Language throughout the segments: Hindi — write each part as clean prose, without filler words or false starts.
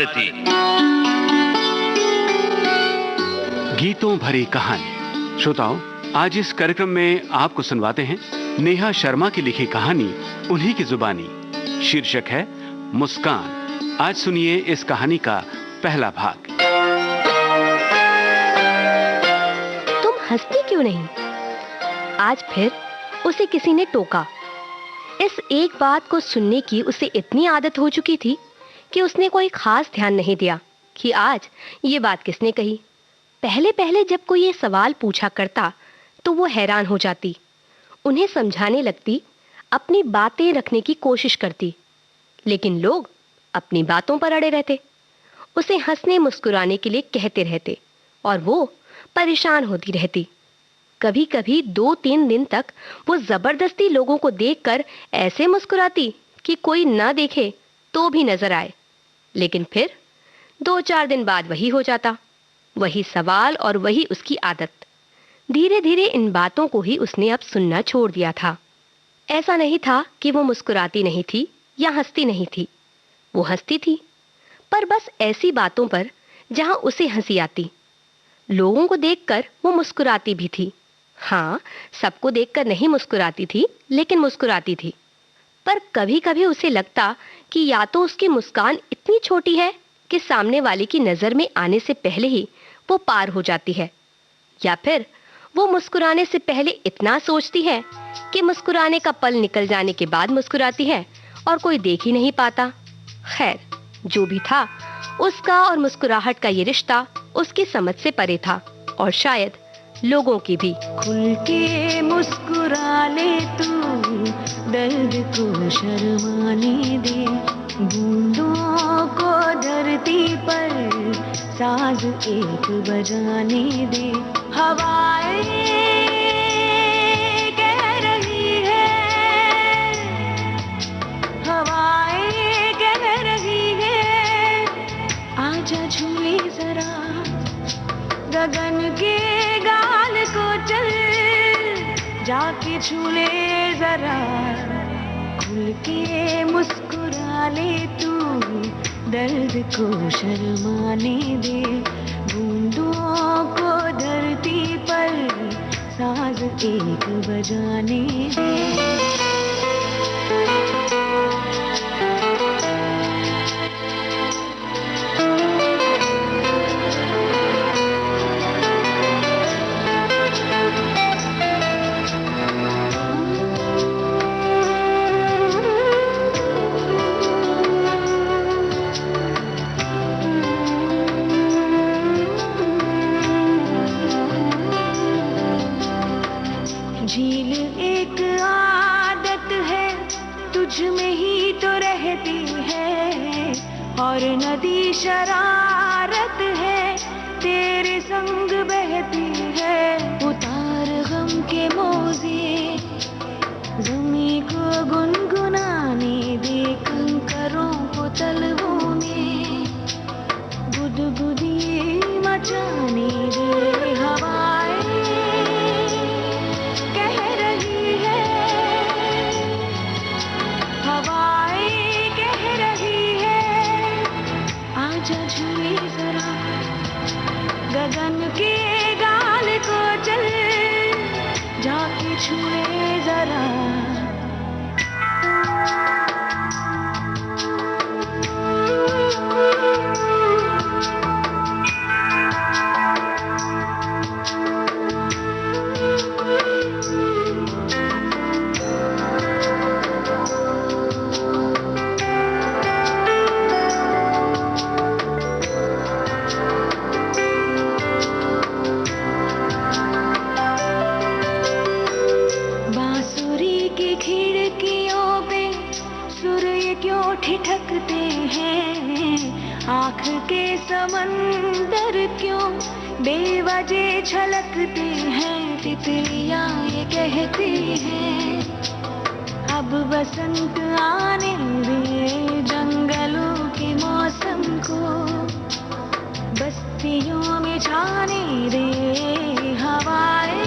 धरती। गीतों भरी कहानी। श्रोताओं, आज इस कार्यक्रम में आपको सुनवाते हैं नेहा शर्मा की लिखी कहानी उन्हीं की जुबानी। शीर्षक है मुस्कान। आज सुनिए इस कहानी का पहला भाग। तुम हंसती क्यों नहीं? आज फिर उसे किसी ने टोका। इस एक बात को सुनने की उसे इतनी आदत हो चुकी थी कि उसने कोई खास ध्यान नहीं दिया कि आज ये बात किसने कही। पहले पहले जब कोई ये सवाल पूछा करता तो वो हैरान हो जाती, उन्हें समझाने लगती, अपनी बातें रखने की कोशिश करती, लेकिन लोग अपनी बातों पर अड़े रहते, उसे हंसने मुस्कुराने के लिए कहते रहते और वो परेशान होती रहती। कभी कभी 2-3 दिन तक वो जबरदस्ती लोगों को देखकर ऐसे मुस्कुराती कि कोई ना देखे तो भी नजर आए, लेकिन फिर 2-4 दिन बाद वही हो जाता, वही सवाल और वही उसकी आदत। धीरे धीरे इन बातों को ही उसने अब सुनना छोड़ दिया था। ऐसा नहीं था कि वो मुस्कुराती नहीं थी या हंसती नहीं थी, वो हंसती थी, पर बस ऐसी बातों पर जहां उसे हंसी आती। लोगों को देखकर वो मुस्कुराती भी थी। हाँ, सबको देखकर नहीं मुस्कुराती थी, लेकिन मुस्कुराती थी। पर कभी कभी उसे लगता कि या तो उसकी मुस्कान इतनी छोटी है कि सामने वाले की नजर में आने से पहले ही वो पार हो जाती है, या फिर वो मुस्कुराने से पहले इतना सोचती है कि मुस्कुराने का पल निकल जाने के बाद मुस्कुराती है और कोई देख ही नहीं पाता। खैर, जो भी था, उसका और मुस्कुराहट का ये रिश्ता उसकी समझ से परे था और शायद लोगों की भी। खुल के मुस्कुरा ले तू, दर्द को शर्माने दे, बूंदों को धरती पर साज एक बजाने दे। हवाएं कह रही है, हवाएं कह रही है, आजा झूले जरा गगन के गाल को चल, जाके झूले जरा। खुल के मुस्कुरा ले तू, दर्द को शर्माने दे, बूंदों को धरती पर साज एक बजाने दे। झील एक आदत है, तुझ में ही तो रहती है, और नदी शरारत है, तेरे संग बहती है। उतार गम के मोजे, ज़मीं को गुनगुनाने दे, कंकरों को तलवों में गुदगुदी मचाने दे। हवाएं झूले जरा गगन के गाल को चल, जाके छुए जरा। ठिठकते हैं, आँख के समंदर क्यों बेवजह छलकते हैं। तितलियाँ ये कहती हैं, अब बसंत आने दे, जंगलों के मौसम को बस्तियों में छाने दे। हवाएं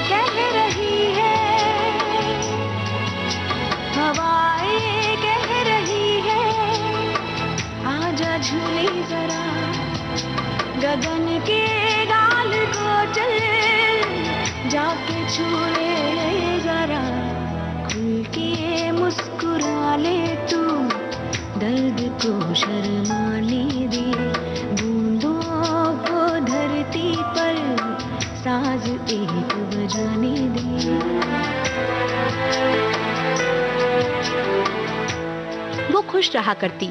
कह रही है, हवाएं कह रही है, झूले जरा, गगन के गाल को चल जाके छूले जरा, खुल के मुस्कुरा ले तू, दर्द को शर्मा ले दे, बूंदों को धरती पर साज एक बजाने दे। वो खुश रहा करती,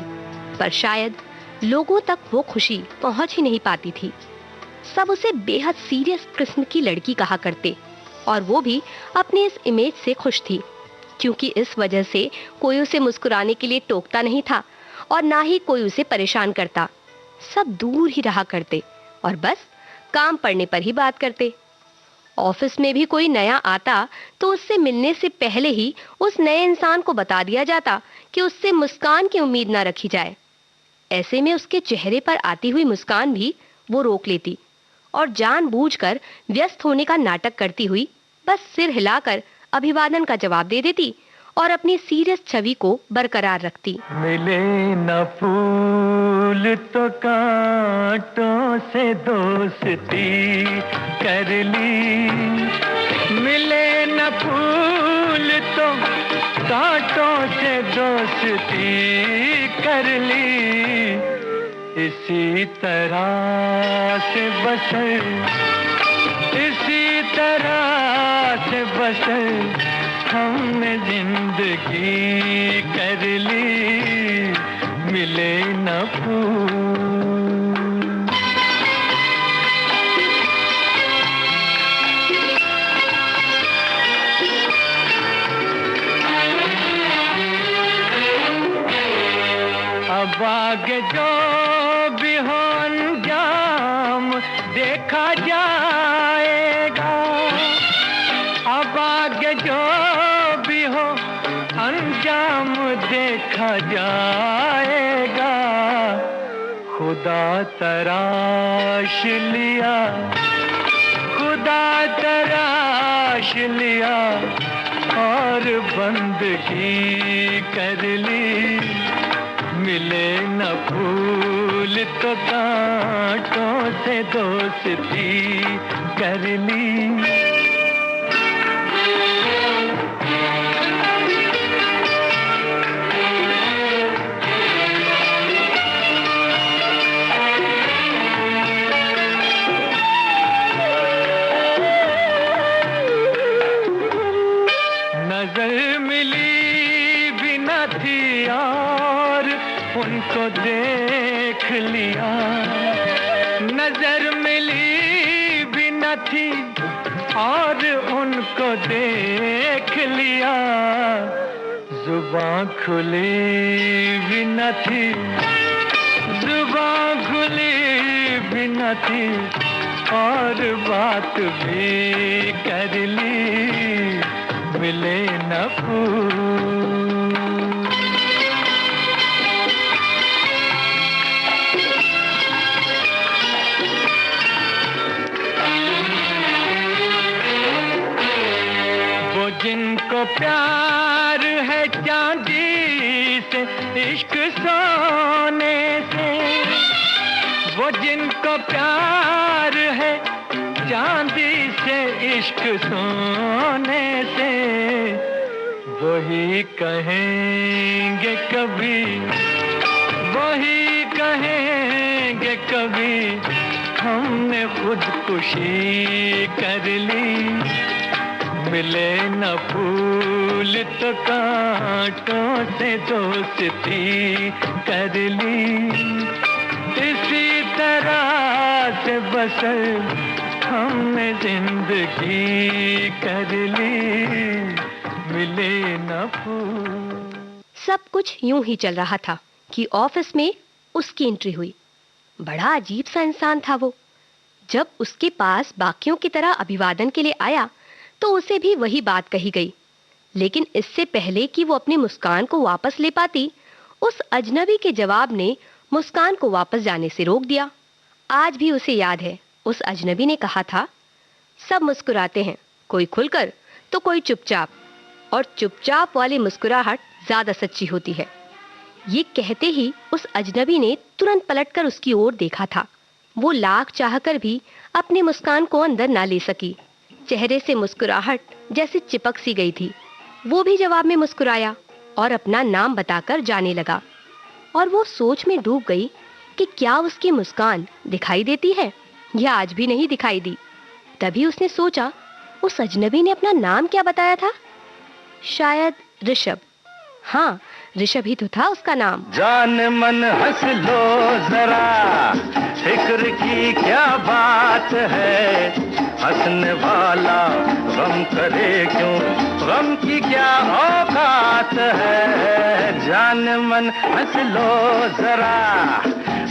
पर शायद लोगों तक वो खुशी पहुंच ही नहीं पाती थी। सब उसे बेहद सीरियस किस्म की लड़की कहा करते, और वो भी अपनी इस इमेज से खुश थी, क्योंकि इस वजह से कोई उसे मुस्कुराने के लिए टोकता नहीं था और ना ही कोई उसे परेशान करता। सब दूर ही रहा करते और बस काम पड़ने पर ही बात करते। ऑफिस में भी कोई नया आता तो उससे मिलने से पहले ही उस नए इंसान को बता दिया जाता कि उससे मुस्कान की उम्मीद ना रखी जाए। ऐसे में उसके चेहरे पर आती हुई मुस्कान भी वो रोक लेती और जानबूझकर व्यस्त होने का नाटक करती हुई बस सिर हिलाकर अभिवादन का जवाब दे देती और अपनी सीरियस छवि को बरकरार रखती। मिले न फूल तो कांटों से दोस्ती कर ली, मिले न फूल तो कांटों से दोस्ती कर ली, इसी तरह से बसर, इसी तरह से बसर हमने जिंदगी कर ली, मिले न फूल। अब आगे जो भी हो अंजाम देखा जाएगा, अब आगे जो भी हो अंजाम देखा जाएगा, खुदा तराश लिया, खुदा तराश लिया और बंदगी कर ली, मिले न फूल तो कांटों से दोस्ती कर ली। नजर मिली भी न थी और उनको देख लिया, नजर मिली भी न थी और उनको देख लिया, जुबां खुली भी न थी, जुबां खुली भी न थी और बात भी कर ली, मिले न फूल। वो जिनको प्यार है चांदी से इश्क सोने से, वो जिनको प्यार है चांदी से इश्क सोने से, वही कहेंगे कभी, वही कहेंगे कभी हमने खुदकुशी कर ली, मिले न फूल तो कांटों से दोस्ती कर ली, इसी तरह से बसर हमने जिंदगी कर ली, मिले न फूल। सब कुछ यूं ही चल रहा था कि ऑफिस में उसकी एंट्री हुई। बड़ा अजीब सा इंसान था वो। जब उसके पास बाकियों की तरह अभिवादन के लिए आया तो उसे भी वही बात कही गई, लेकिन इससे पहले कि वो अपनी मुस्कान को वापस ले पाती, उस अजनबी के जवाब ने मुस्कान को वापस जाने से रोक दिया। आज भी उसे याद है, उस अजनबी ने कहा था, सब मुस्कुराते हैं, कोई खुलकर तो कोई चुपचाप, और चुपचाप वाली मुस्कुराहट ज्यादा सच्ची होती है। ये कहते ही उस अजनबी ने तुरंत पलटकर उसकी ओर देखा था। वो लाख चाहकर भी अपनी मुस्कान को अंदर ना ले सकी। चेहरे से मुस्कुराहट जैसे चिपक सी गई थी। वो भी जवाब में मुस्कुराया और अपना नाम बताकर जाने लगा। और वो सोच में डूब गई कि क्या उसकी मुस्कान दिखाई देती है या आज भी नहीं दिखाई दी। तभी उसने सोचा, उस अजनबी ने अपना नाम क्या बताया था? शायद ऋषभ। हाँ, ऋषभ ही तो था उसका नाम। जान मन हंस लो जरा, फिक्र की क्या बात है, हंसने वाला गम करे क्यों, गम की क्या औकात है। जान मन हंस लो जरा,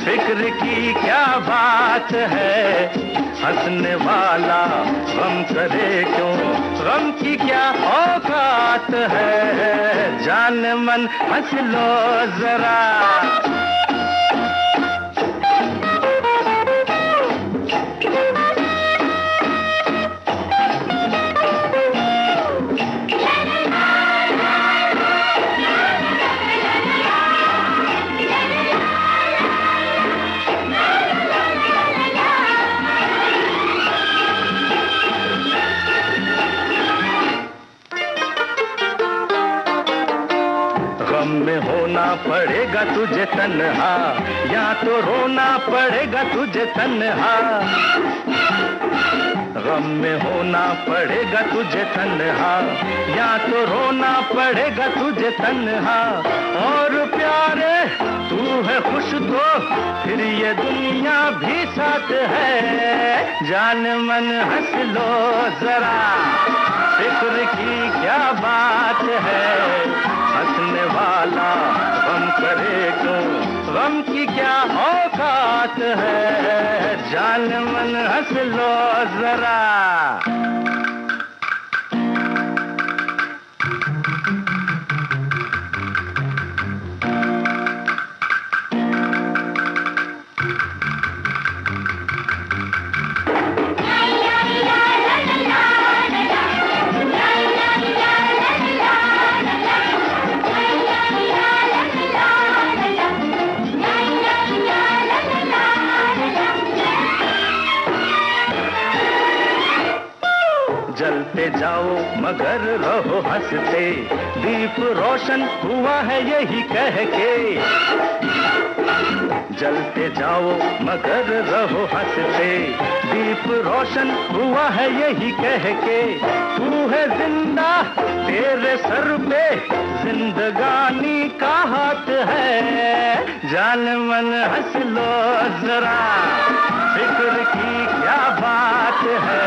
फिक्र की क्या बात है, हंसने वाला गम करे क्यों, गम की क्या औकात है। जान मन हंस लो जरा। में होना पड़ेगा तुझे तन्हा, या तो रोना पड़ेगा तुझे तन्हा। गम में होना पड़ेगा तुझे तन्हा, या तो रोना पड़ेगा तुझे तन्हा। और प्यारे तू है खुश तो फिर ये दुनिया भी साथ है। जान मन हंस लो जरा, फिक्र की क्या बात है, हंसने वाला गम करे क्यों, गम की क्या औकात है। जान मन हंस लो जरा। जलते जाओ मगर रहो हंसते, दीप रोशन हुआ है यही कह के। जलते जाओ मगर रहो हंसते, दीप रोशन हुआ है यही कह के। तू है जिंदा तेरे सर पे जिंदगानी का हाथ है। जान मन हंस लो जरा, फिक्र की क्या बात है,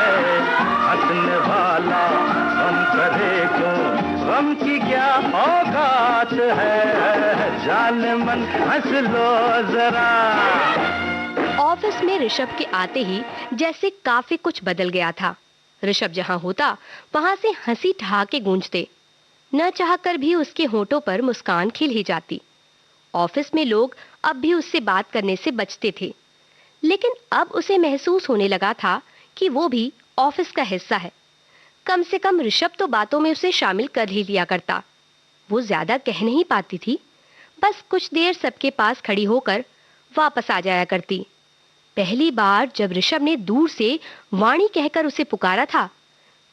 हंसने वाला गम करे क्यों, गम की क्या औकात है। जान मन हंस लो जरा। ऑफिस में ऋषभ के आते ही जैसे काफी कुछ बदल गया था। ऋषभ जहां होता वहां से हंसी ठहाके गूंजते। न चाहकर भी उसके होठों पर मुस्कान खिल ही जाती। ऑफिस में लोग अब भी उससे बात करने से बचते थे, लेकिन अब उसे महसूस होने लगा था कि वो भी ऑफिस का हिस्सा है। कम से कम ऋषभ तो बातों में उसे शामिल कर ही लिया करता। वो ज्यादा कह नहीं पाती थी, बस कुछ देर सबके पास खड़ी होकर वापस आ जाया करती। पहली बार जब ऋषभ ने दूर से वाणी कहकर उसे पुकारा था,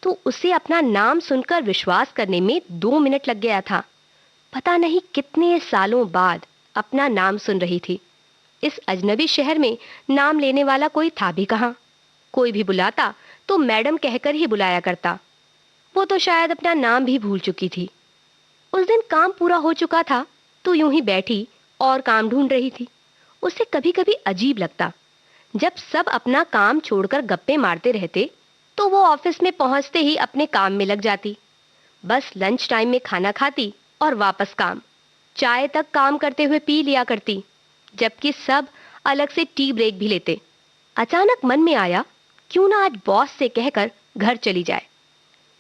तो उसे अपना नाम सुनकर विश्वास करने में 2 मिनट लग गया था। पता नहीं कितने सालों बाद अपना नाम सुन रही थी। इस अजनबी शहर में नाम लेने वाला कोई था भी कहाँ। कोई भी बुलाता तो मैडम कहकर ही बुलाया करता। वो तो शायद अपना नाम भी भूल चुकी थी। उस दिन काम पूरा हो चुका था तो यूं ही बैठी और काम ढूंढ रही थी। उसे कभी कभी अजीब लगता, जब सब अपना काम छोड़कर गप्पे मारते रहते तो वो ऑफिस में पहुंचते ही अपने काम में लग जाती। बस लंच टाइम में खाना खाती और वापस काम। चाय तक काम करते हुए पी लिया करती, जबकि सब अलग से टी ब्रेक भी लेते। अचानक मन में आया, क्यों ना आज बॉस से कहकर घर चली जाए,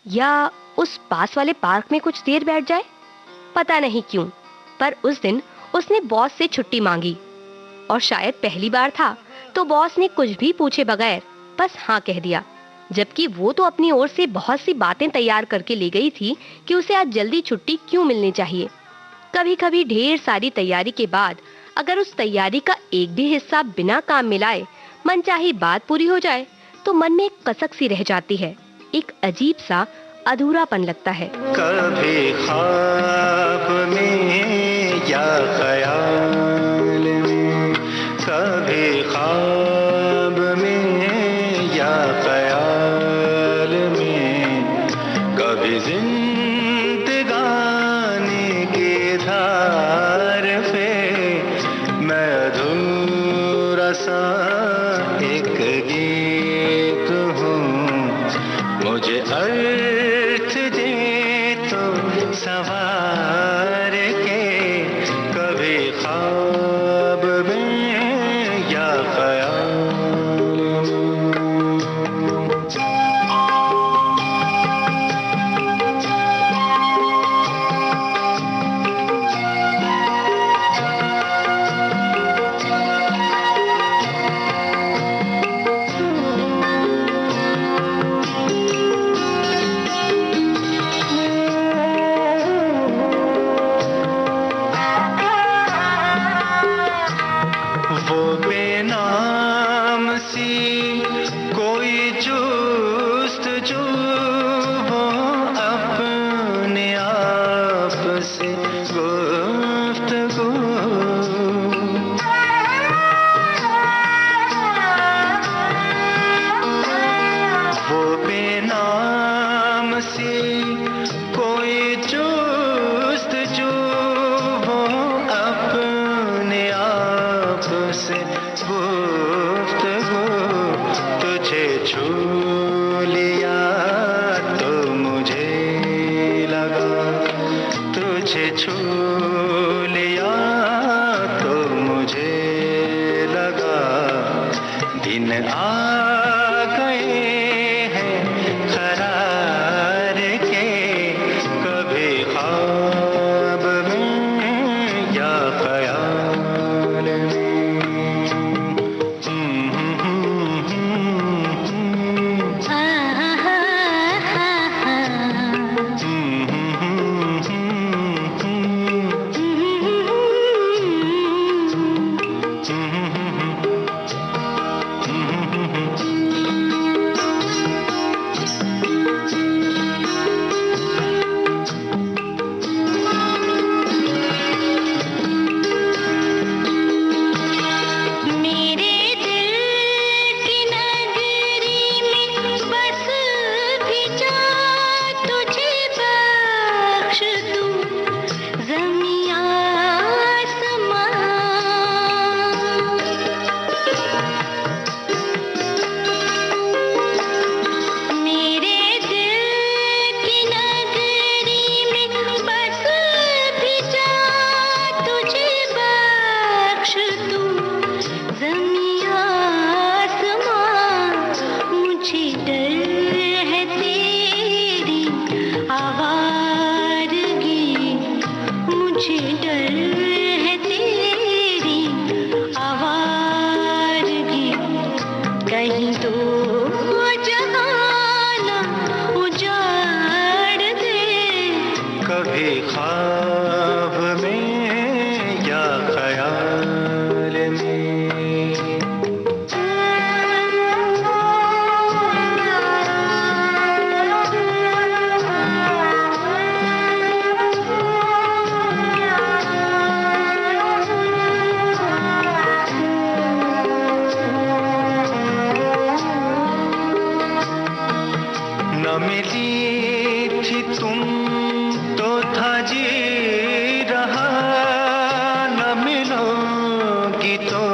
या उस पास वाले पार्क में कुछ देर बैठ जाए। पता नहीं क्यों, पर उस दिन उसने बॉस से छुट्टी मांगी और शायद पहली बार था तो बॉस ने कुछ भी पूछे बगैर बस हाँ कह दिया, जबकि वो तो अपनी ओर से बहुत सी बातें तैयार करके ले गई थी कि उसे आज जल्दी छुट्टी क्यों मिलनी चाहिए। कभी कभी ढेर सारी तैयारी के बाद अगर उस तैयारी का एक भी हिस्सा बिना काम मिलाए मनचाही बात पूरी हो जाए तो मन में एक कसक सी रह जाती है, एक अजीब सा अधूरापन लगता है। कभी ख्वाब में या ख्याल में, कभी ख्वाब में या ख्याल में, कभी जिंदगानी की धार पे मैं अधूरा सा एक गीत हूँ, मुझे अर्थ दे तो सवार के, कभी ख्वाब में या ख्याल में। वो बेनाम सी कोई जुस्तजू, वो अपने आप से गुफ्तगू, वो बेनाम सी कोई जुस्तजू, वो अपने आप से गुफ्तगू, तुझे छू लिया तो मुझे लगा, तुझे छू लिया तो मुझे लगा, दिन आ गए हैं करार के, कभी ख्वाब में या ख्याल में। मेरे दिल की नगरी में बस भी जा, तुझे बख्श दूं ज़मीं आसमां। मेरे दिल की नगरी में बस भी जा, तुझे बख्श दूं ज़मीं आसमां। मुझे डर है तेरी आवारगी, मुझे डर है तेरी आवारगी, कहीं तो जहाना उजाड़ दे, कभी ख्वाब में या ख्याल में। न मिली थी तुम तो था जी रहा, न मिलोगी तो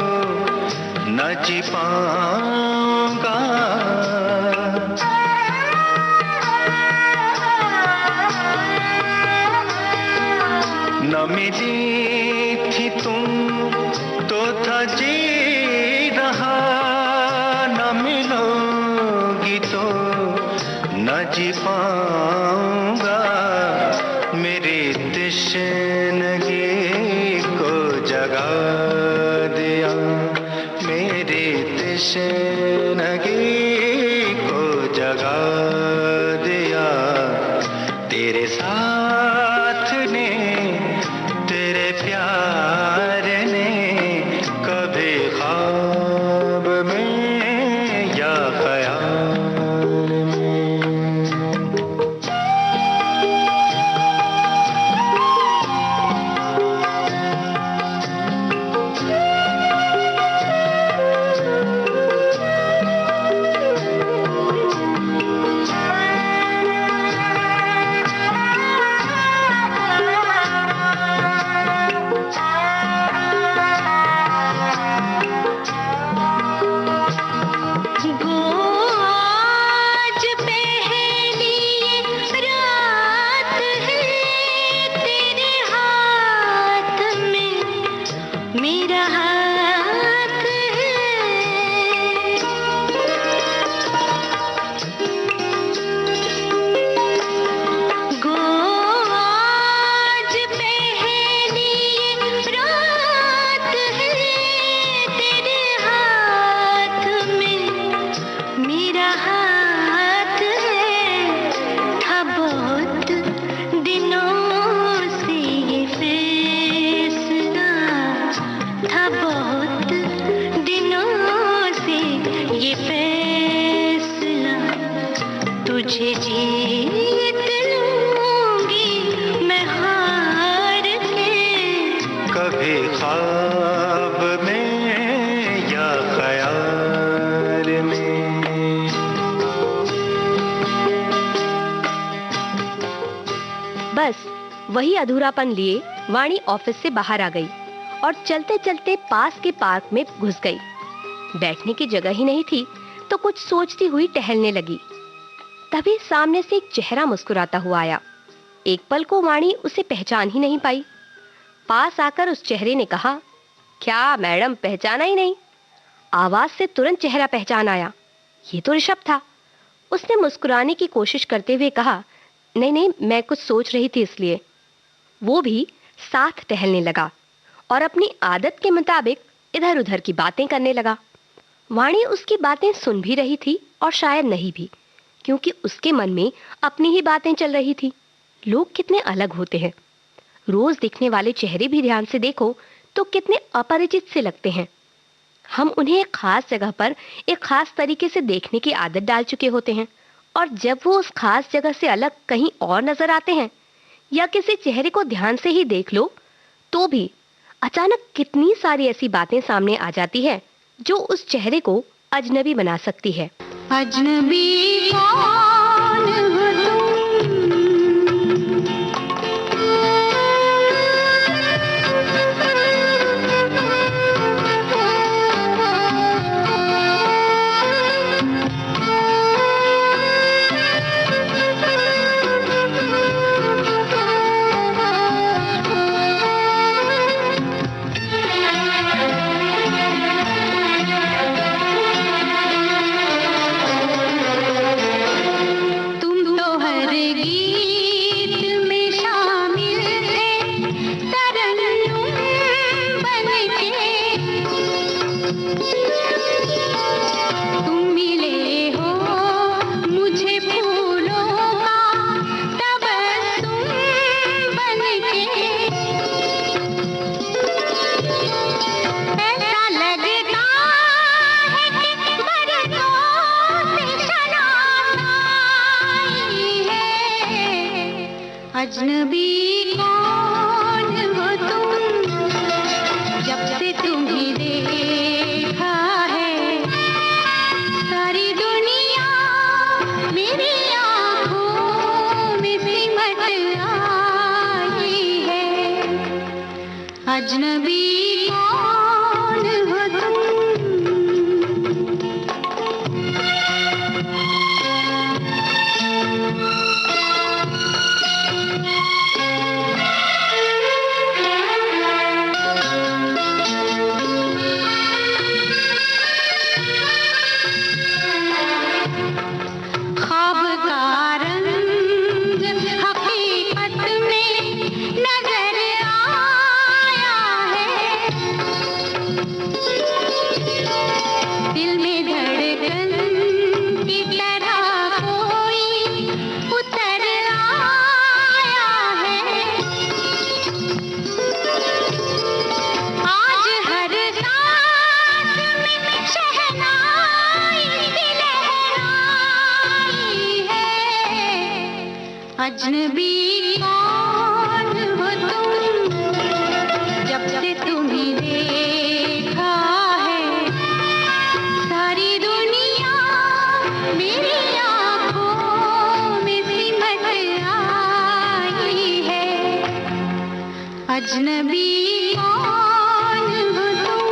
न जी पाऊंगा, न मिली थी तुम तो था जी रहा, न मिलोगी तो न जी पाऊंगा, मेरी तशनगी को जगा दिया, मेरी तशनगी को जगा दिया, तेरे साथ ने तुझे जीत लूंगी मैं हार के, कभी ख्वाब में या ख्याल में। बस वही अधूरापन लिए वाणी ऑफिस से बाहर आ गई और चलते चलते पास के पार्क में घुस गई। बैठने की जगह ही नहीं थी तो कुछ सोचती हुई टहलने लगी। तभी सामने से एक चेहरा मुस्कुराता हुआ आया। एक पल को वाणी उसे पहचान ही नहीं पाई। पास आकर उस चेहरे ने कहा, क्या मैडम पहचाना ही नहीं? आवाज से तुरंत चेहरा पहचान आया। ये तो ऋषभ था। उसने मुस्कुराने की कोशिश करते हुए कहा, नहीं नहीं, मैं कुछ सोच रही थी इसलिए। वो भी साथ टहलने लगा और अपनी आदत के मुताबिक इधर उधर की बातें करने लगा। वाणी उसकी बातें सुन भी रही थी और शायद नहीं भी, क्योंकि उसके मन में अपनी ही बातें चल रही थी। लोग कितने अलग होते हैं। रोज दिखने वाले चेहरे भी ध्यान से देखो तो कितने अपरिचित से लगते हैं। हम उन्हें एक खास जगह पर एक खास तरीके से देखने की आदत डाल चुके होते हैं, और जब वो उस खास जगह से अलग कहीं और नजर आते हैं या किसी चेहरे को ध्यान से ही देख लो तो भी अचानक कितनी सारी ऐसी बातें सामने आ जाती है जो उस चेहरे को अजनबी बना सकती है। अजनबी कौन हो अजनबी कौन हो तुम, जब से तुम्हें देखा है सारी दुनिया मेरी आँखों में सिमट आई है। अजनबी कौन हो तुम। अजनबी कौन हो तुम, जब से तुम्हें देखा है सारी दुनिया मेरी आँखों में सिमट आई है। अजनबी कौन हो तुम।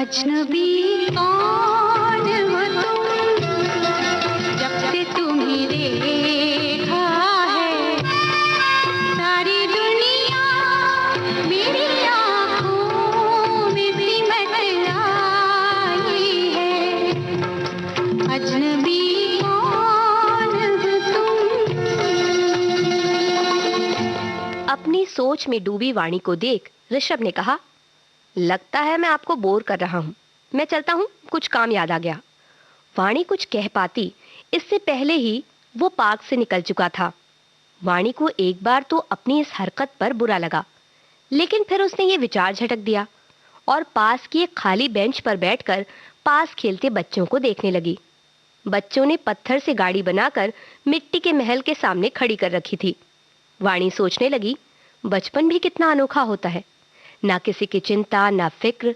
अजनबी कौन हो तुम, जब से तुम्हें देखा है सारी दुनिया मेरी आँखों में सिमट आई है। अजनबी कौन हो तुम। अपनी सोच में डूबी वाणी को देख ऋषभ ने कहा, लगता है मैं आपको बोर कर रहा हूँ, मैं चलता हूँ, कुछ काम याद आ गया। वाणी कुछ कह पाती इससे पहले ही वो पार्क से निकल चुका था। वाणी को एक बार तो अपनी इस हरकत पर बुरा लगा, लेकिन फिर उसने ये विचार झटक दिया और पास की एक खाली बेंच पर बैठकर पास खेलते बच्चों को देखने लगी। बच्चों ने पत्थर से गाड़ी बनाकर मिट्टी के महल के सामने खड़ी कर रखी थी। वाणी सोचने लगी, बचपन भी कितना अनोखा होता है, ना किसी की चिंता ना फिक्र,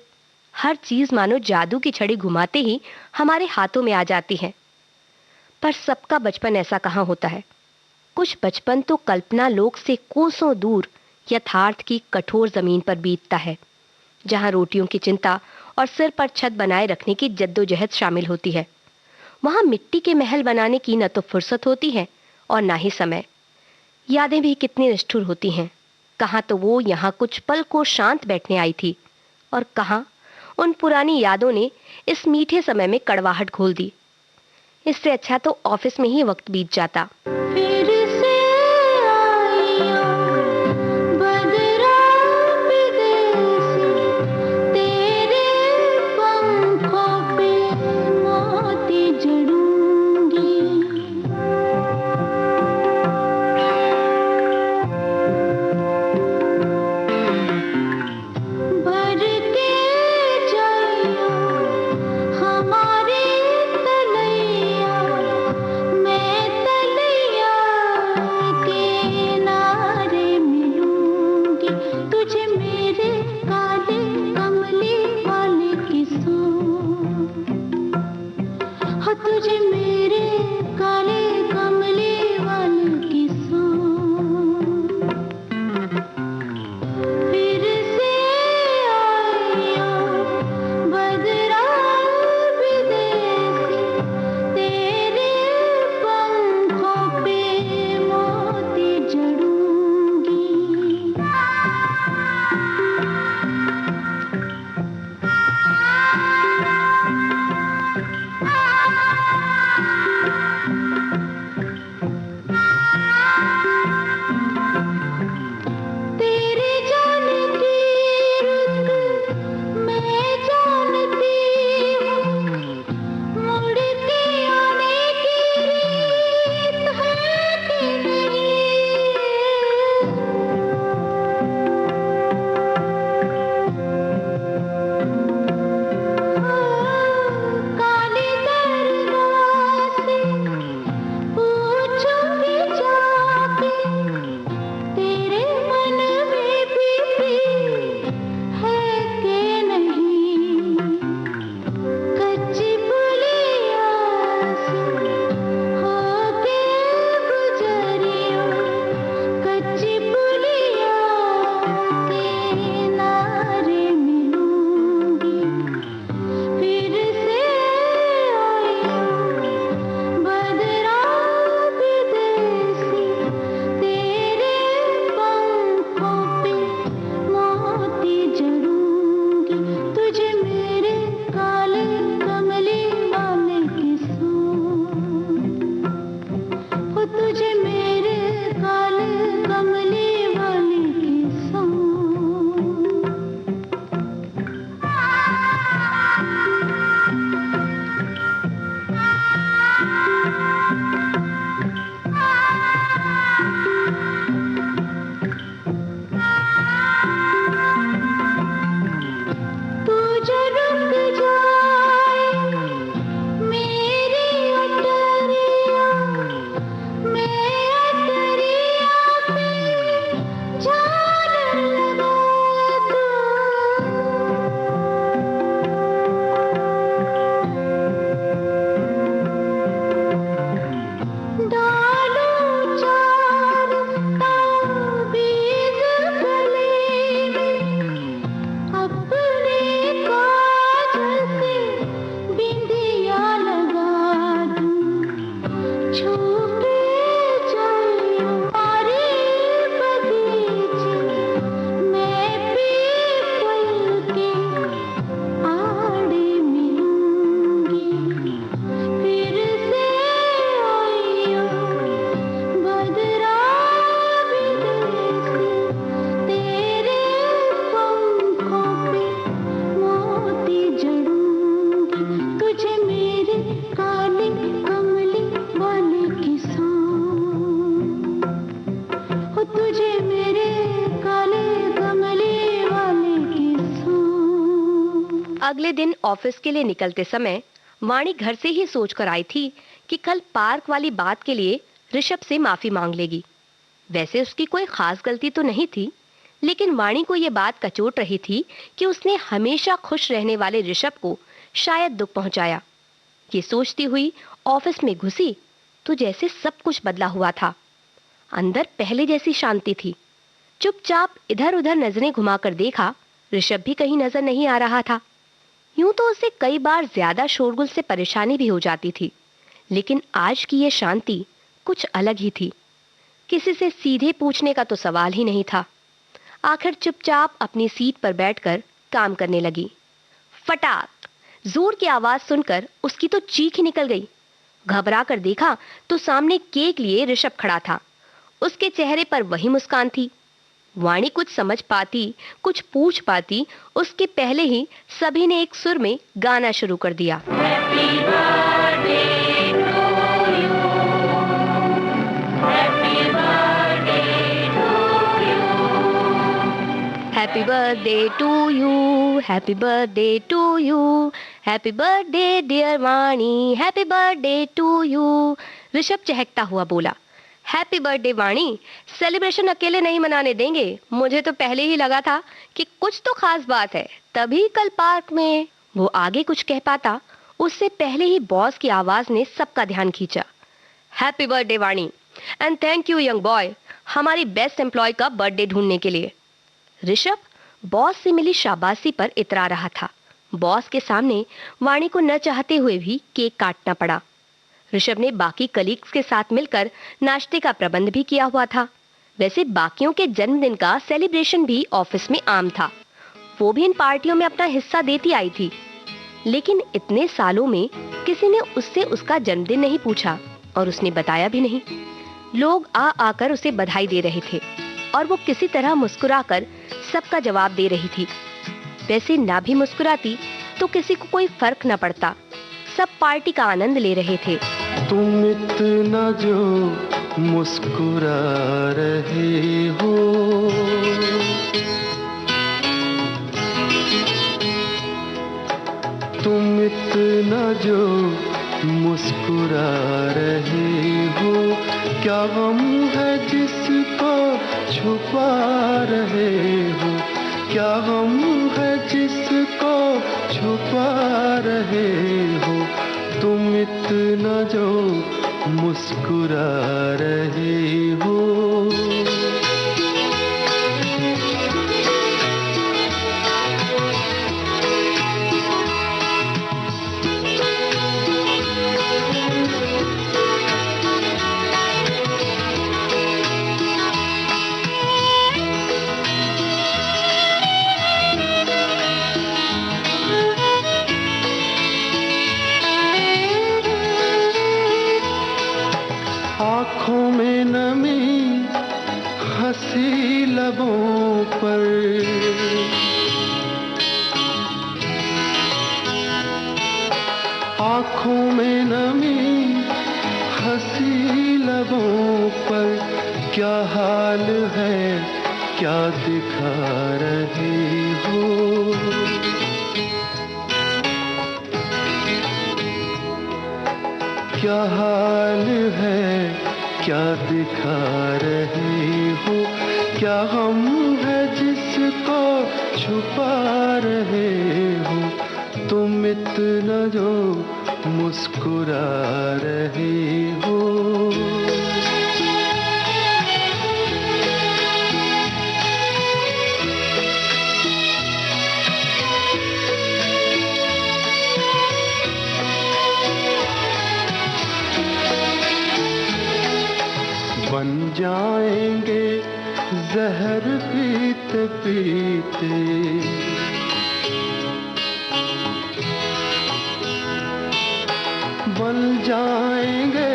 हर चीज मानो जादू की छड़ी घुमाते ही हमारे हाथों में आ जाती है। पर सबका बचपन ऐसा कहाँ होता है। कुछ बचपन तो कल्पना लोक से कोसों दूर यथार्थ की कठोर जमीन पर बीतता है, जहाँ रोटियों की चिंता और सिर पर छत बनाए रखने की जद्दोजहद शामिल होती है। वहाँ मिट्टी के महल बनाने की न तो फुर्सत होती है और ना ही समय। यादें भी कितनी निष्ठुर होती हैं। कहाँ तो वो यहाँ कुछ पल को शांत बैठने आई थी और कहाँ उन पुरानी यादों ने इस मीठे समय में कड़वाहट घोल दी। इससे अच्छा तो ऑफिस में ही वक्त बीत जाता। फिर से आइयो बदरा विदेशी, तेरे पंखों पे मोती जड़ूंगी। भरते जाइयो हमारे तलैया, मैं तलैया अगले दिन ऑफिस के लिए निकलते समय वाणी घर से ही सोचकर आई थी कि कल पार्क वाली बात के लिए ऋषभ से माफी मांग लेगी। वैसे उसकी कोई खास गलती तो नहीं थी, लेकिन वाणी को यह बात कचोट रही थी कि उसने हमेशा खुश रहने वाले ऋषभ को शायद दुख पहुंचाया। ये सोचती हुई ऑफिस में घुसी तो जैसे सब कुछ बदला हुआ था। अंदर पहले जैसी शांति थी। चुपचाप इधर उधर नजरें घुमाकर देखा, ऋषभ भी कहीं नजर नहीं आ रहा था। यूं तो उसे कई बार ज्यादा शोरगुल से परेशानी भी हो जाती थी, लेकिन आज की यह शांति कुछ अलग ही थी। किसी से सीधे पूछने का तो सवाल ही नहीं था। आखिर चुपचाप अपनी सीट पर बैठकर काम करने लगी। फटाक! जोर की आवाज सुनकर उसकी तो चीख ही निकल गई। घबरा कर देखा तो सामने केक लिए ऋषभ खड़ा था। उसके चेहरे पर वही मुस्कान थी। वाणी कुछ समझ पाती, कुछ पूछ पाती, उसके पहले ही सभी ने एक सुर में गाना शुरू कर दिया। Happy birthday to you, happy birthday to you, happy birthday dear Vani, happy birthday to you. Rishabh चहकता हुआ बोला, हैप्पी बर्थडे वाणी, सेलिब्रेशन अकेले नहीं मनाने देंगे। मुझे तो पहले ही लगा था कि कुछ तो खास बात है, तभी कल पार्क में। वो आगे कुछ कह पाता उससे पहले ही बॉस की आवाज ने सबका ध्यान खींचा। Happy birthday Vani and thank you young boy, हमारी बेस्ट एम्प्लॉय का बर्थडे ढूंढने के लिए। ऋषभ बॉस से मिली शाबाशी पर इतरा रहा था। बॉस के सामने वाणी को न चाहते हुए भी केक काटना पड़ा। ऋषभ ने बाकी कलीग्स के साथ मिलकर नाश्ते का प्रबंध भी किया हुआ था। वैसे बाकियों के जन्मदिन का सेलिब्रेशन भी ऑफिस में आम था। वो भी इन पार्टियों में अपना हिस्सा देती आई थी, लेकिन इतने सालों में किसी ने उससे उसका जन्मदिन नहीं पूछा और उसने बताया भी नहीं। लोग आ आकर उसे बधाई दे रहे थे और वो किसी तरह मुस्कुराकर सबका जवाब दे रही थी। वैसे ना भी मुस्कुराती तो किसी को कोई फर्क न पड़ता। सब पार्टी का आनंद ले रहे थे। तुम इतना जो मुस्कुरा रहे हो, तुम इतना जो मुस्कुरा रहे हो, क्या गम है जिसको छुपा रहे हो, क्या गम है जिसको छुपा रहे हो, तुम इतना जो मुस्कुरा रहे हो। आँखों में नमी, हंसी लबों पर, आँखों में नमी, हंसी लबों पर, क्या हाल है क्या दिखा रहे हो, क्या हाल है क्या दिखा रहे हो, क्या गम है जिसको छुपा रहे हो, तुम इतना जो मुस्कुरा रहे हो। बन जाएंगे जहर पीते पीते, बन जाएंगे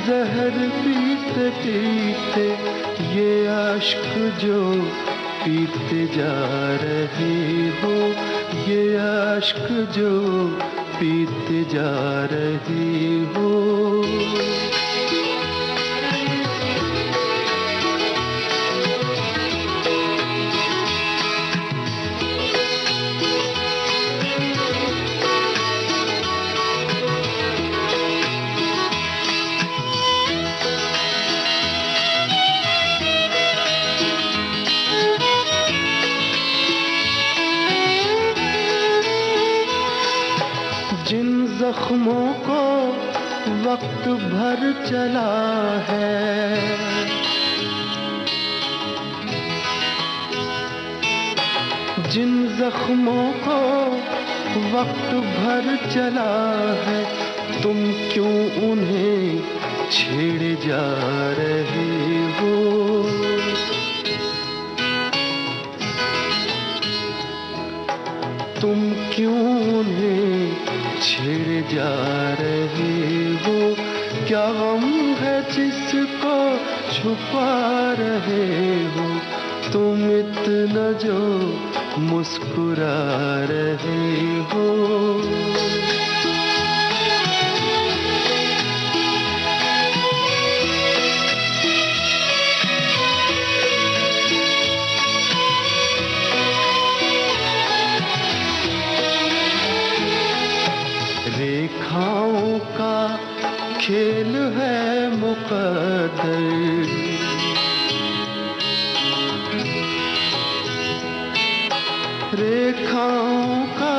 जहर पीते पीते, ये अश्क जो पीते जा रहे हो, ये अश्क जो पीते जा रहे हो। जख्मों को वक्त भर चला है, जिन जख्मों को वक्त भर चला है, तुम क्यों उन्हें छेड़े जा रहे हो? तुम क्यों उन्हें छेड़े जा रहे हो? क्या गम है जिसको छुपा रहे हो? तुम इतना जो मुस्कुरा रहे हो। रेखाओं का खेल है मुकद्दर, रेखाओं का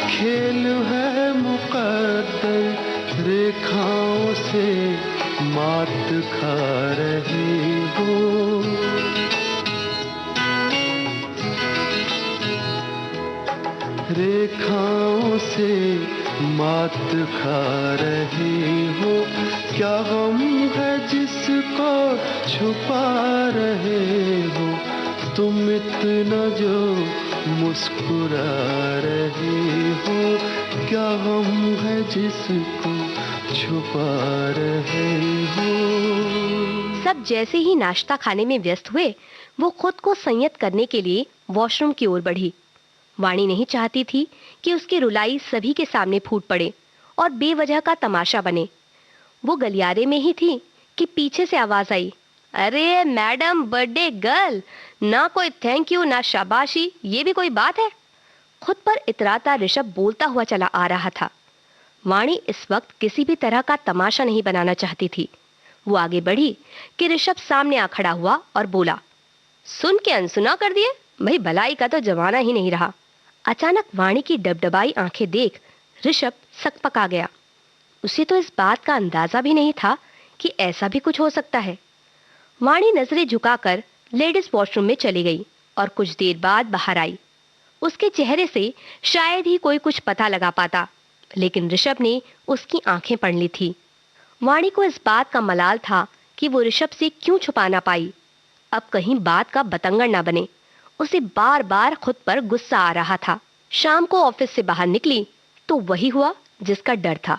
खेल है मुकद्दर, रेखाओं से मात खा रहे हो। रेखाओं से मात खा रहे हो। क्या गम है जिसको छुपा रहे हो? तुम इतना जो मुस्कुरा रहे हो। क्या गम है जिसको छुपा रहे हो? सब जैसे ही नाश्ता खाने में व्यस्त हुए, वो खुद को संयत करने के लिए वॉशरूम की ओर बढ़ी। वाणी नहीं चाहती थी कि उसकी रुलाई सभी के सामने फूट पड़े और बेवजह का तमाशा बने। वो गलियारे में ही थी कि पीछे से आवाज आई, अरे मैडम बर्थडे गर्ल, ना कोई थैंक यू ना शाबाशी, ये भी कोई बात है? खुद पर इतराता ऋषभ बोलता हुआ चला आ रहा था। वाणी इस वक्त किसी भी तरह का तमाशा नहीं बनाना चाहती थी। वो आगे बढ़ी कि ऋषभ सामने आ खड़ा हुआ और बोला, सुन के अनसुना कर दिए भाई, भलाई का तो जमाना ही नहीं रहा। अचानक वाणी की डबडबाई आंखें देख ऋषभ सकपका गया। उसे तो इस बात का अंदाजा भी नहीं था कि ऐसा भी कुछ हो सकता है। वाणी नजरें झुकाकर लेडीज वॉशरूम में चली गई और कुछ देर बाद बाहर आई। उसके चेहरे से शायद ही कोई कुछ पता लगा पाता, लेकिन ऋषभ ने उसकी आंखें पढ़ ली थी। वाणी को इस बात का मलाल था कि वो ऋषभ से क्यों छुपा ना पाई। अब कहीं बात का बतंगड़ ना बने। उसे बार बार खुद पर गुस्सा आ रहा था। शाम को ऑफिस से बाहर निकली तो वही हुआ जिसका डर था।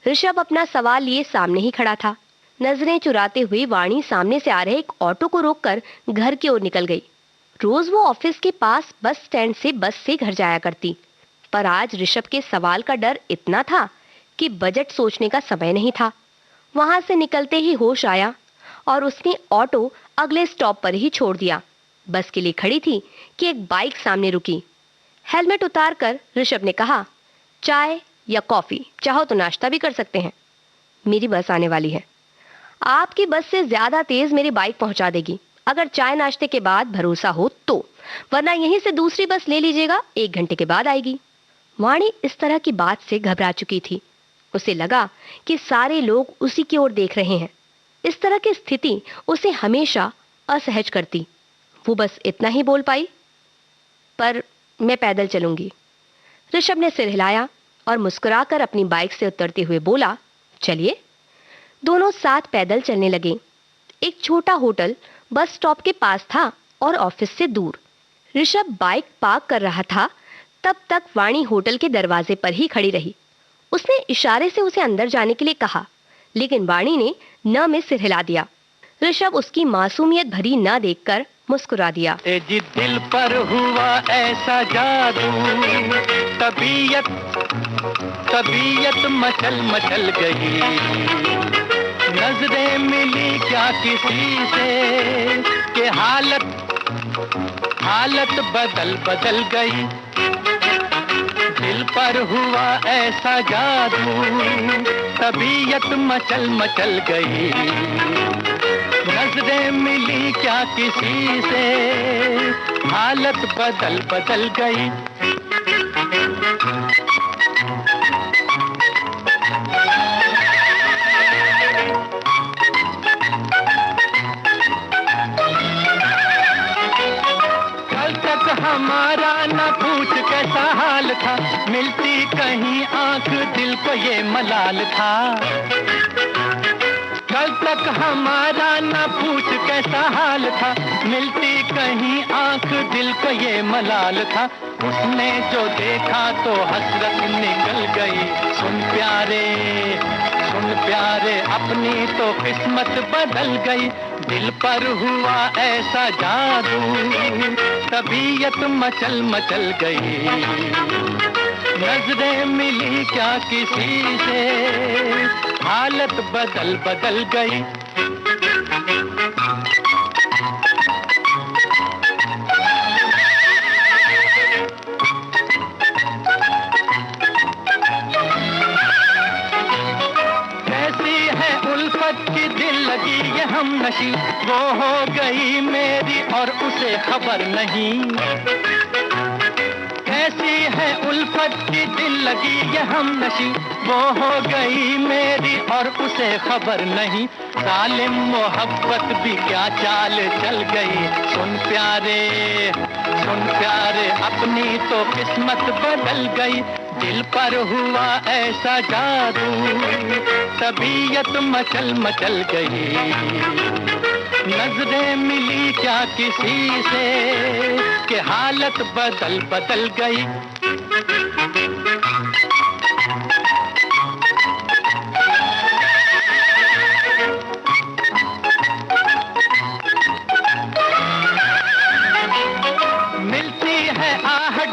ऋषभ अपना सवाल लिए सामने ही खड़ा था। नजरें चुराते हुए वाणी सामने से आ रहे एक ऑटो को रोककर घर की ओर निकल गई। रोज वो ऑफिस के पास बस स्टैंड से बस से घर जाया करती, पर आज ऋषभ के सवाल का डर इतना था कि बजट सोचने का समय नहीं था। वहां से निकलते ही होश आया और उसने ऑटो अगले स्टॉप पर ही छोड़ दिया। बस के लिए खड़ी थी कि एक बाइक सामने रुकी। हेलमेट उतारकर ऋषभ ने कहा, चाय या कॉफी, चाहो तो नाश्ता भी कर सकते हैं। मेरी बस आने वाली है। आपकी बस से ज्यादा तेज मेरी बाइक पहुंचा देगी, अगर चाय नाश्ते के बाद भरोसा हो तो, वरना यहीं से दूसरी बस ले लीजिएगा, 1 घंटे के बाद आएगी। वाणी इस तरह की बात से घबरा चुकी थी। उसे लगा कि सारे लोग उसी की ओर देख रहे हैं। इस तरह की स्थिति उसे हमेशा असहज करती। वो बस इतना ही बोल पाई, पर मैं पैदल चलूंगी। ऋषभ ने सिर हिलाया और मुस्कुराकर अपनी बाइक से उतरते हुए बोला, चलिए। दोनों साथ पैदल चलने लगे। एक छोटा होटल बस स्टॉप के पास था और ऑफिस से दूर। ऋषभ बाइक पार्क कर रहा था, तब तक वाणी होटल के दरवाजे पर ही खड़ी रही। उसने इशारे से उसे अंदर जाने के लिए कहा, लेकिन वाणी ने न में सिर हिला दिया। ऋषभ उसकी मासूमियत भरी न देखकर मुस्कुरा दिया। ए जी दिल पर हुआ ऐसा जादू, तबीयत मचल मचल गई। नजरें मिली क्या किसी से कि हालत बदल गई। दिल पर हुआ ऐसा जादू, तबीयत मचल गई। नजरें मिली क्या किसी से, हालत बदल गई। मिलती कहीं आंख दिल को ये मलाल था। कल तक हमारा ना पूछ कैसा हाल था, मिलती कहीं आंख दिल को ये मलाल था। उसने जो देखा तो हसरत निकल गई। सुन प्यारे अपनी तो किस्मत बदल गई। दिल पर हुआ ऐसा जादू, तबीयत मचल मचल गई। नजरें मिली क्या किसी से, हालत बदल बदल गई। की दिल लगी ये हम नशी, वो हो गई मेरी और उसे खबर नहीं। कैसी है उल्फत की दिल लगी ये हम नशी, वो हो गई मेरी और उसे खबर नहीं। जालिम मोहब्बत भी क्या चाल चल गई। सुन प्यारे अपनी तो किस्मत बदल गई। दिल पर हुआ ऐसा जादू, तबीयत मचल मचल गई। नजरें मिली क्या किसी से कि हालत बदल बदल गई।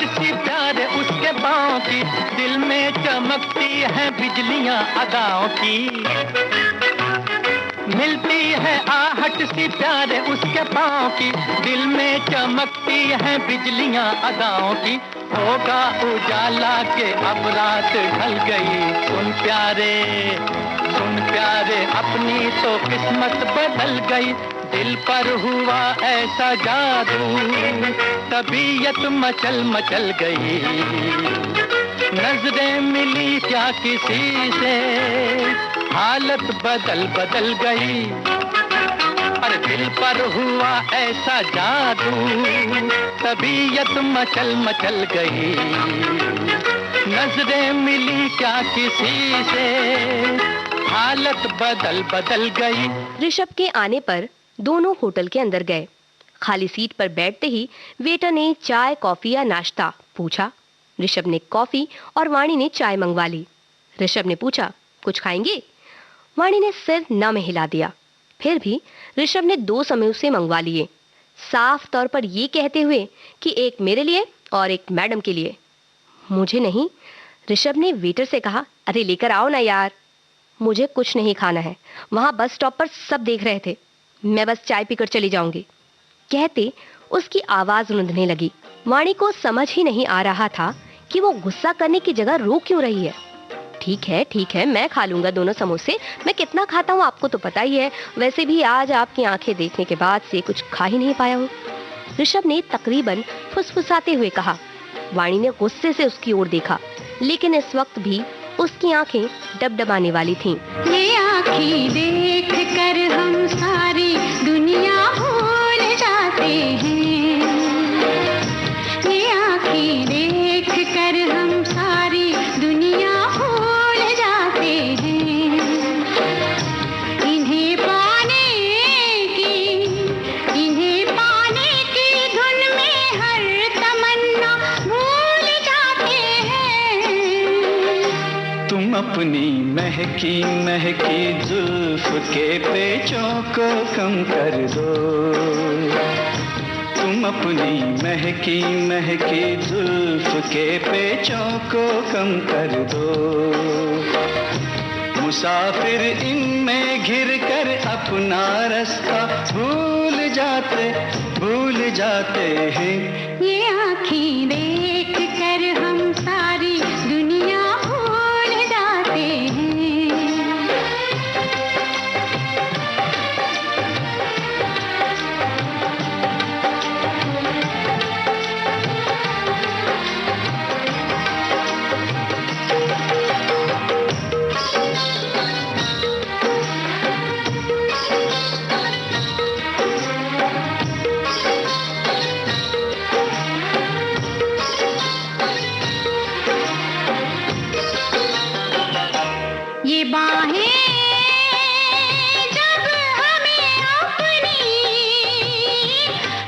सी प्यार उसके पाँव की, दिल में चमकती है बिजलियां अदाओं की। मिलती है आहट सी प्यार उसके पाँव की, दिल में चमकती है बिजलियां अदाओं की। होगा उजाला के अब रात ढल गई। सुन प्यारे अपनी तो किस्मत बदल गई। दिल पर हुआ ऐसा जादू, तबीयत मचल मचल गई। नजरें मिली क्या किसी से, हालत बदल बदल गई। अरे दिल पर हुआ ऐसा जादू, तबीयत मचल मचल गई। नजरें मिली क्या किसी से, हालत बदल बदल गई। ऋषभ के आने पर दोनों होटल के अंदर गए। खाली सीट पर बैठते ही वेटर ने चाय, कॉफी या नाश्ता पूछा। ऋषभ ने कॉफी और वाणी ने चाय मंगवा ली। ऋषभ ने पूछा, कुछ खाएंगे? वाणी ने सिर न में हिला दिया। फिर भी ऋषभ ने 2 समोसे मंगवा लिए, साफ तौर पर ये कहते हुए कि एक मेरे लिए और एक मैडम के लिए। मुझे नहीं, ऋषभ ने वेटर से कहा। अरे लेकर आओ ना यार। मुझे कुछ नहीं खाना है, वहां बस स्टॉप पर सब देख रहे थे, मैं बस चाय पीकर चली जाऊंगी। कहते उसकी आवाज रुंधने लगी। वाणी को समझ ही नहीं आ रहा था कि वो गुस्सा करने की जगह रो क्यों रही है। ठीक है, मैं खा लूंगा दोनों समोसे। मैं कितना खाता हूँ आपको तो पता ही है। वैसे भी आज आपकी आंखें देखने के बाद से कुछ खा ही नहीं पाया हूँ, ऋषभ ने तकरीबन फुसफुसाते हुए कहा। वाणी ने गुस्से से उसकी ओर देखा, लेकिन इस वक्त भी उसकी आंखें डबडबाने वाली थीं। ये आँखें देख कर हम सारी दुनिया भूल जाते हैं। ये आँखें देख कर हम सारी दुनिया भूल जाते हैं। इन्हें पाने की धुन में हर तमन्ना भूल जाते हैं। तुम अपनी महकी महकी जुल्फ के पेचों को कम कर दो। तुम अपनी महकी महकी जुल्फ के पेचों को कम कर दो। मुसाफिर इनमें घिर कर अपना रास्ता भूल जाते हैं। ये आँखें देख कर हम सारी दुनिया भूल जाते हैं। ये बाहें जब हमें अपनी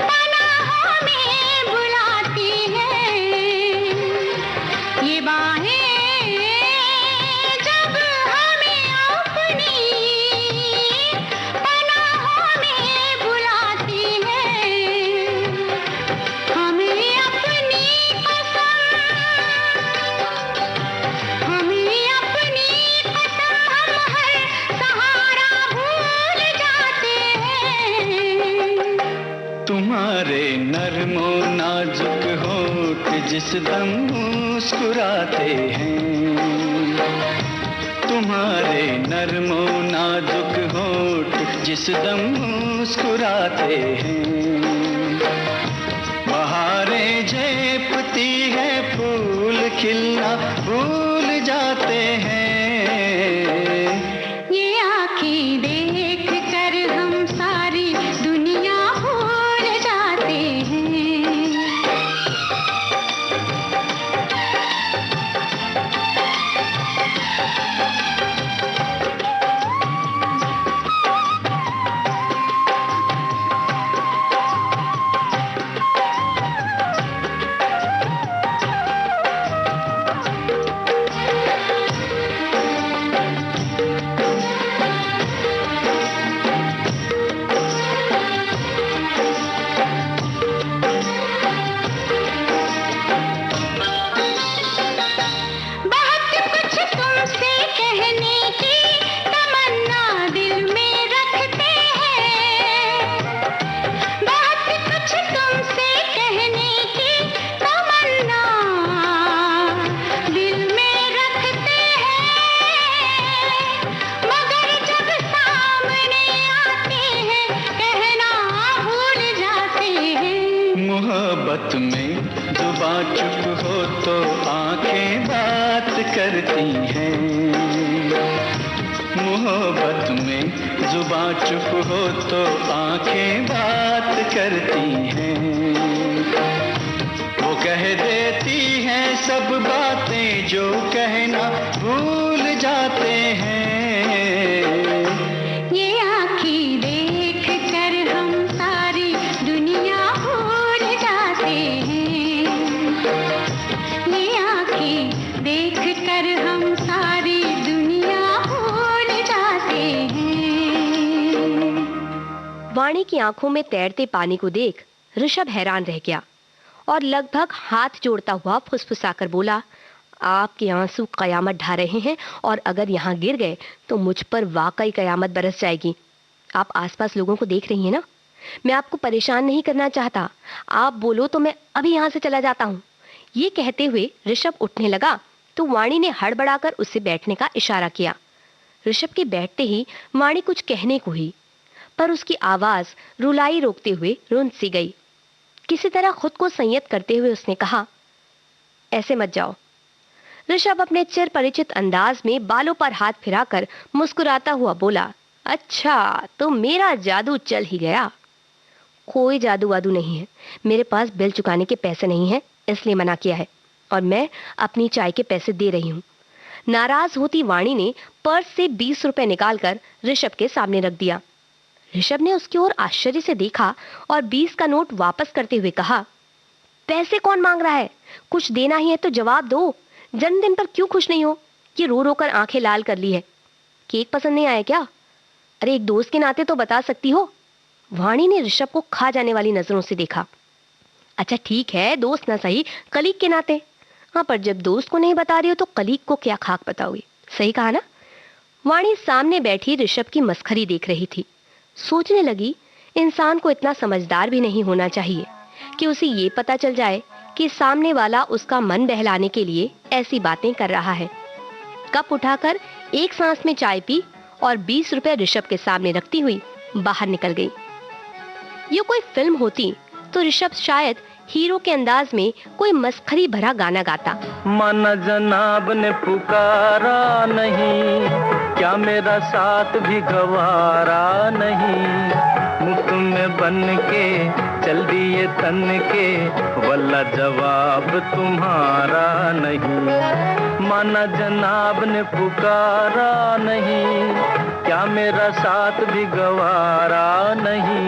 पनाहों में बुलाती हैं, ये बाहें जब हमें अपनी पनाहों में बुलाती हैं, हमें अपनी कसम, हमें अपनी कसम हम हर सहारा भूल जाते हैं। तुम्हारे नरमो नाजुक होठ जिस दम मुस्कुराते हैं, तुम्हारे नरमो नाजुक होठ जिस दम मुस्कुराते हैं, बहारें झेपती है फूल खिलना भूल जाते हैं। ये आँखें देख कर हम सारी दुनिया भूल जाते हैं। बहुत कुछ तुमसे कहने की तमन्ना दिल में रखते हैं, बहुत कुछ तुमसे कहने की तमन्ना दिल में रखते हैं, मगर जब सामने आते हैं कहना भूल जाते हैं। मोहब्बत में जुबां चुप हो तो आंखें बात करती हैं, मोहब्बत में जुबां चुप हो तो आंखें बात करती हैं, वो कह देती हैं सब बातें जो कहना भूल जाते हैं। ये आँखें देख कर हम सारी दुनिया भूल जाते हैं, ये आँखें देख कर हम सारी दुनिया भूल जाते हैं। वाणी की आंखों में तैरते पानी को देख ऋषभ हैरान रह गया और लगभग हाथ जोड़ता हुआ फुसफुसाकर बोला, आपके आंसू कयामत ढा रहे हैं और अगर यहाँ गिर गए तो मुझ पर वाकई कयामत बरस जाएगी। आप आसपास लोगों को देख रही हैं ना, मैं आपको परेशान नहीं करना चाहता, आप बोलो तो मैं अभी यहाँ से चला जाता हूँ। ये कहते हुए ऋषभ उठने लगा तो वाणी ने हड़बड़ाकर उससे बैठने का इशारा किया। ऋषभ के बैठते ही वाणी कुछ कहने को ही, पर उसकी आवाज रुलाई रोकते हुए रुंध सी गई। किसी तरह खुद को संयत करते हुए उसने कहा, ऐसे मत जाओ। ऋषभ अपने चिर परिचित अंदाज में बालों पर हाथ फिराकर मुस्कुराता हुआ बोला, अच्छा तो मेरा जादू चल ही गया। कोई जादू वादू नहीं है, मेरे पास बिल चुकाने के पैसे नहीं है इसलिए मना किया है और मैं अपनी चाय के पैसे दे रही हूँ। नाराज होती वाणी ने पर्स से 20 रुपए निकालकर ऋषभ के सामने रख दिया। ऋषभ ने उसकी ओर आश्चर्य से देखा और 20 का नोट वापस करते हुए कहा, पैसे कौन मांग रहा है, कुछ देना ही है तो जवाब दो। जन्मदिन पर क्यों खुश नहीं हो? ये रो रो कर आंखें लाल कर ली है। केक पसंद नहीं आया क्या? अरे एक दोस्त के नाते तो बता सकती हो। वाणी ने ऋषभ को खा जाने वाली नजरों से देखा। अच्छा ठीक है, दोस्त ना सही, कलीग के नाते। हाँ, पर जब दोस्त को नहीं बता रही हो तो कलीग को क्या खाक बताओगी? सही कहा ना? वाणी सामने बैठी ऋषभ की मस्खरी देख रही थी। सोचने लगी, इंसान को इतना समझदार भी नहीं होना चाहिए कि उसे ये पता चल जाए कि सामने वाला उसका मन बहलाने के लिए ऐसी बातें कर रहा है। कप उठाकर एक सांस में चाय पी और 20 रुपए ऋषभ के सामने रखती हुई बाहर निकल गई। ये कोई फिल्म होती तो ऋषभ शायद हीरो के अंदाज में कोई मस्खरी भरा गाना गाता। माना जनाब ने पुकारा नहीं, क्या मेरा साथ भी गवारा नहीं, मुफ्त में बन के चल दिए तन के, वल्ला जवाब तुम्हारा नहीं। माना जनाब ने पुकारा नहीं, क्या मेरा साथ भी गवारा नहीं।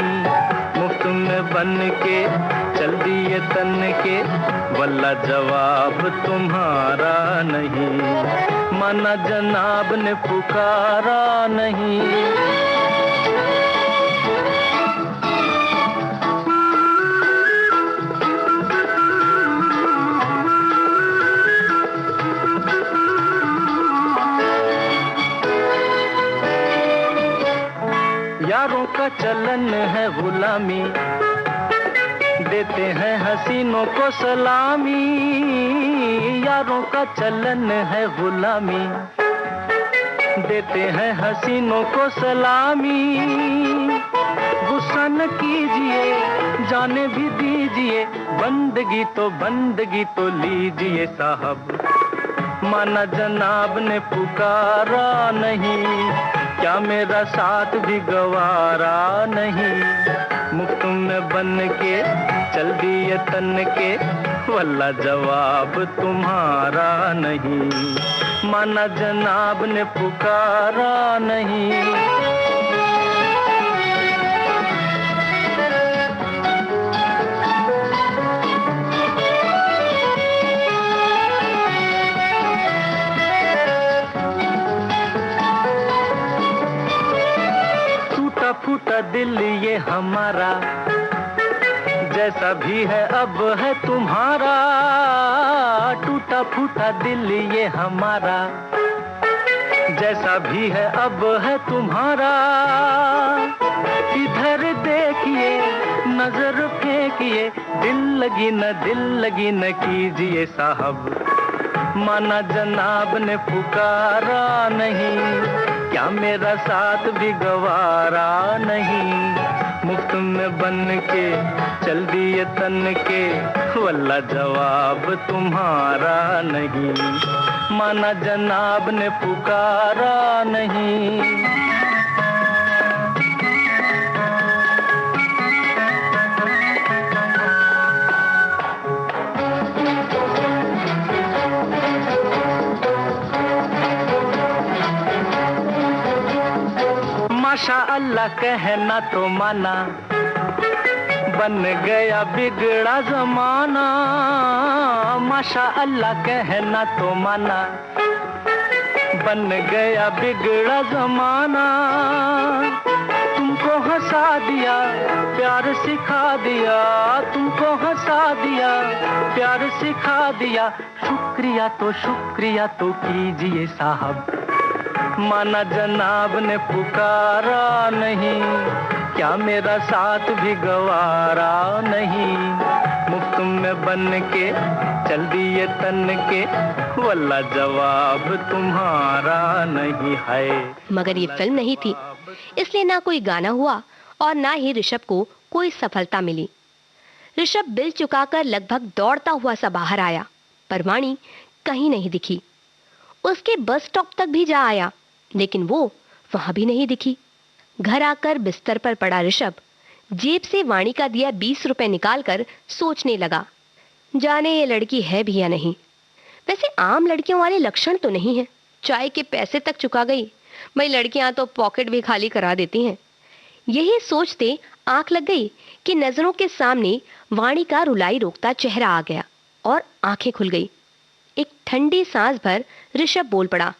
मुफ्त में बन के चल दिए तन के, वल्ला जवाब तुम्हारा नहीं। माना जनाब ने पुकारा नहीं। यारों का चलन है गुलामी, देते हैं हसीनों को सलामी। यारों का चलन है गुलामी, देते हैं हसीनों को सलामी। गुस्सा न कीजिए, जाने भी दीजिए, बंदगी तो लीजिए साहब। माना जनाब ने पुकारा नहीं, क्या मेरा साथ भी गवारा नहीं। मुफ्त में बन के चल दिए तन के, वल्ला जवाब तुम्हारा नहीं। माना जनाब ने पुकारा नहीं। फूटा दिल ये हमारा, जैसा भी है अब है तुम्हारा। टूटा फूटा दिल ये हमारा, जैसा भी है अब है तुम्हारा। इधर देखिए, नजर फेंकिए, दिल लगी न कीजिए साहब। माना जनाब ने पुकारा नहीं, क्या मेरा साथ भी गवारा नहीं। मुफ्त में बन के चल दिए तन के, वल्ला जवाब तुम्हारा नहीं। माना जनाब ने पुकारा नहीं। माशा अल्लाह कहना तो माना, बन गया बिगड़ा जमाना। माशा अल्लाह कहना तो माना, बन गया बिगड़ा जमाना। तुमको हंसा दिया, प्यार सिखा दिया, तुमको हंसा दिया, प्यार सिखा दिया। शुक्रिया तो कीजिए साहब। माना जनाब ने पुकारा नहीं, क्या मेरा साथ भी गवारा नहीं। मुफ्त में बन के चल दिए तन के, वल्ला जवाब तुम्हारा नहीं है। मगर ये फिल्म नहीं थी, इसलिए ना कोई गाना हुआ और ना ही ऋषभ को कोई सफलता मिली। ऋषभ बिल चुकाकर लगभग दौड़ता हुआ सा बाहर आया, पर वाणी कहीं नहीं दिखी। उसके बस स्टॉप तक भी जा आया, लेकिन वो वहां भी नहीं दिखी। घर आकर बिस्तर पर पड़ा ऋषभ जेब से वाणी का दिया 20 रुपए निकालकर सोचने लगा, जाने ये लड़की है भी या नहीं। वैसे आम लड़कियों वाले लक्षण तो नहीं है, चाय के पैसे तक चुका गई। भाई लड़कियां तो पॉकेट भी खाली करा देती हैं। यही सोचते आंख लग गई कि नजरों के सामने वाणी का रुलाई रोकता चेहरा आ गया और आंखें खुल गई। एक ठंडी सांस भर ऋषभ बोल पड़ा,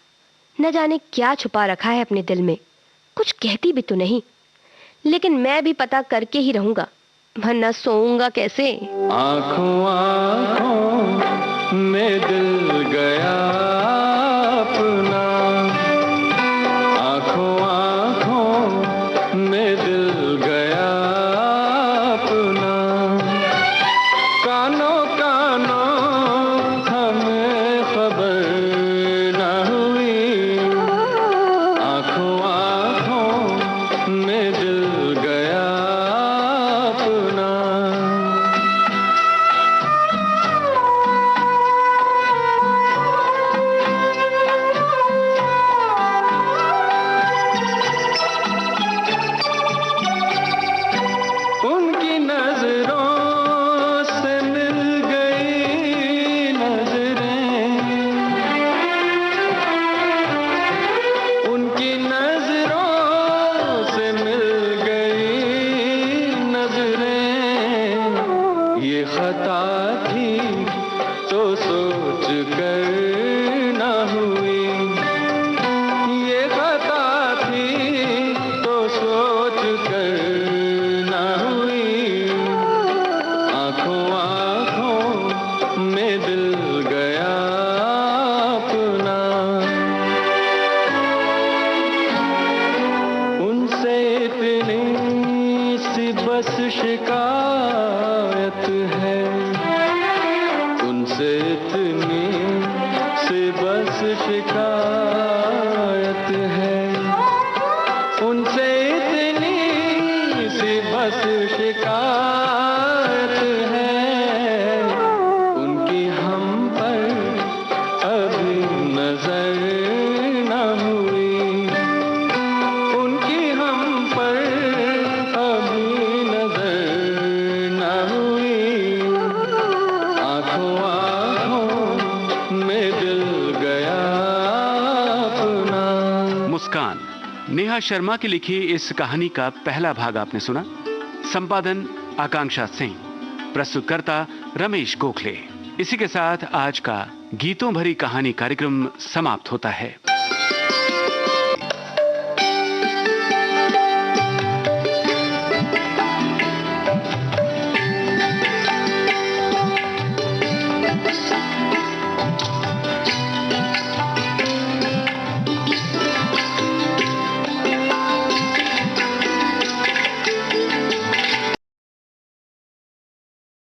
न जाने क्या छुपा रखा है अपने दिल में, कुछ कहती भी तो नहीं, लेकिन मैं भी पता करके ही रहूंगा, वरना सोऊंगा कैसे। आँखों आँखों में दिल गया अपना, आँखों आँखों में दिल गया अपना। कानों कानों हमें खबर न हुई, आँखों आँखों में दिल गया अपना। शिकायत है, उनसे इतनी सी बस शिकायत है, उनकी हम पर अभी नजर न हुई, उनकी हम पर अभी नजर न हुई, आंखों आंखों में दिल गया अपना। मुस्कान, नेहा शर्मा की लिखी इस कहानी का पहला भाग आपने सुना। संपादन आकांक्षा सिंह, प्रस्तुतकर्ता रमेश गोखले। इसी के साथ आज का गीतों भरी कहानी कार्यक्रम समाप्त होता है।